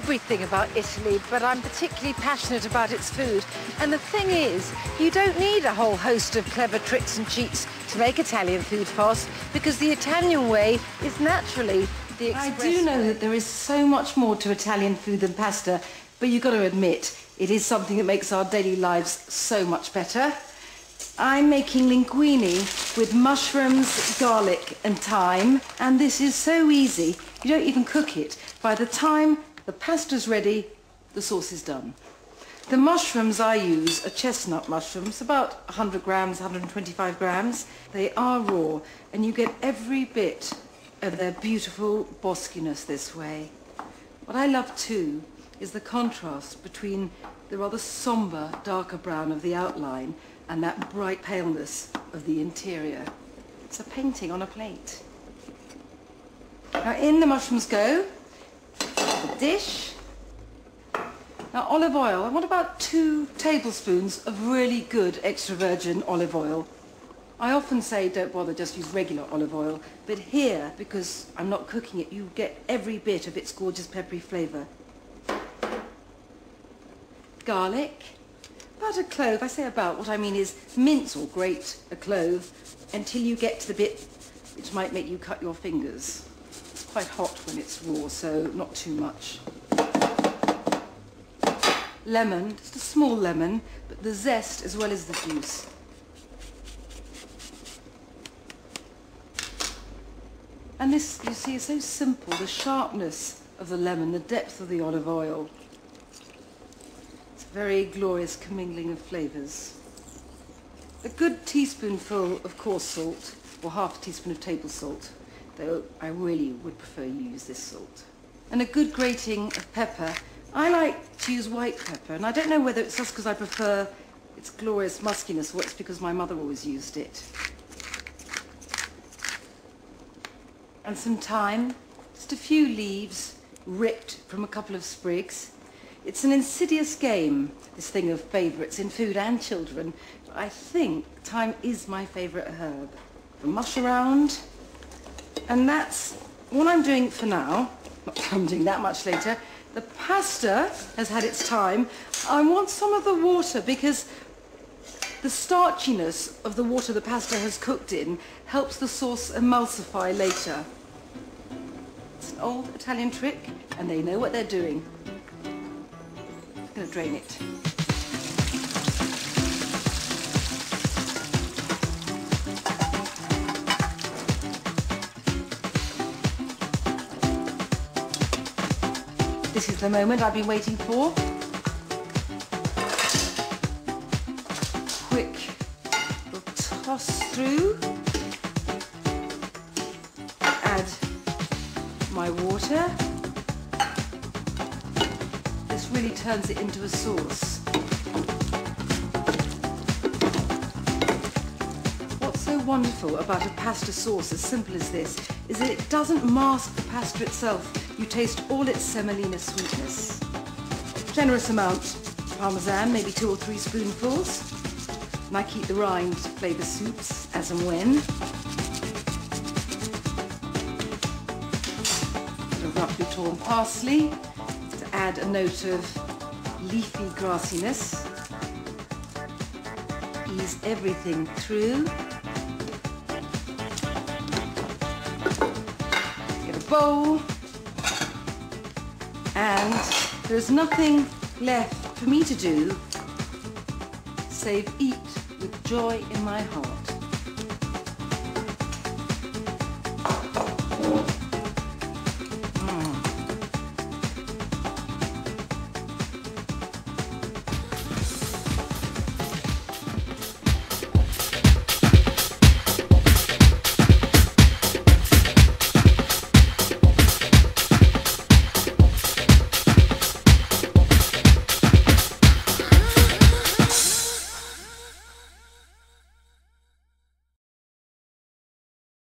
everything about Italy, but I'm particularly passionate about its food. And the thing is, you don't need a whole host of clever tricks and cheats to make Italian food fast, because the Italian way is naturally the express way. I do know that there is so much more to Italian food than pasta, but you've got to admit, it is something that makes our daily lives so much better. I'm making linguine with mushrooms, garlic and thyme, and this is so easy, you don't even cook it. By the time the pasta's ready, the sauce is done. The mushrooms I use are chestnut mushrooms, about 100 grams, 125 grams. They are raw, and you get every bit of their beautiful boskiness this way. What I love too is the contrast between the rather sombre, darker brown of the outline and that bright paleness of the interior. It's a painting on a plate. Now in the mushrooms go, the dish. Now olive oil, I want about 2 tablespoons of really good extra virgin olive oil. I often say don't bother, just use regular olive oil, but here, because I'm not cooking it, you get every bit of its gorgeous peppery flavour. Garlic. About a clove. I say about, what I mean is mince or grate a clove until you get to the bit which might make you cut your fingers. It's quite hot when it's raw, so not too much. Lemon, just a small lemon, but the zest as well as the juice. And this, you see, is so simple, the sharpness of the lemon, the depth of the olive oil. Very glorious commingling of flavours. A good teaspoonful of coarse salt, or half a teaspoon of table salt, though I really would prefer you use this salt. And a good grating of pepper. I like to use white pepper, and I don't know whether it's just because I prefer its glorious muskiness or it's because my mother always used it. And some thyme, just a few leaves ripped from a couple of sprigs. It's an insidious game, this thing of favourites in food and children. I think thyme is my favourite herb. The mush around, and that's what I'm doing for now. Not that I'm doing that much later. The pasta has had its time. I want some of the water because the starchiness of the water the pasta has cooked in helps the sauce emulsify later. It's an old Italian trick, and they know what they're doing. I'm going to drain it. This is the moment I've been waiting for. Quick little toss through. Add my water. This really turns it into a sauce. What's so wonderful about a pasta sauce as simple as this is that it doesn't mask the pasta itself. You taste all its semolina sweetness. Generous amount of parmesan, maybe 2 or 3 spoonfuls. And I keep the rind to flavour soups as and when. Bit of roughly torn parsley to add a note of leafy grassiness. Ease everything through. Get a bowl. And there's nothing left for me to do save eat with joy in my heart.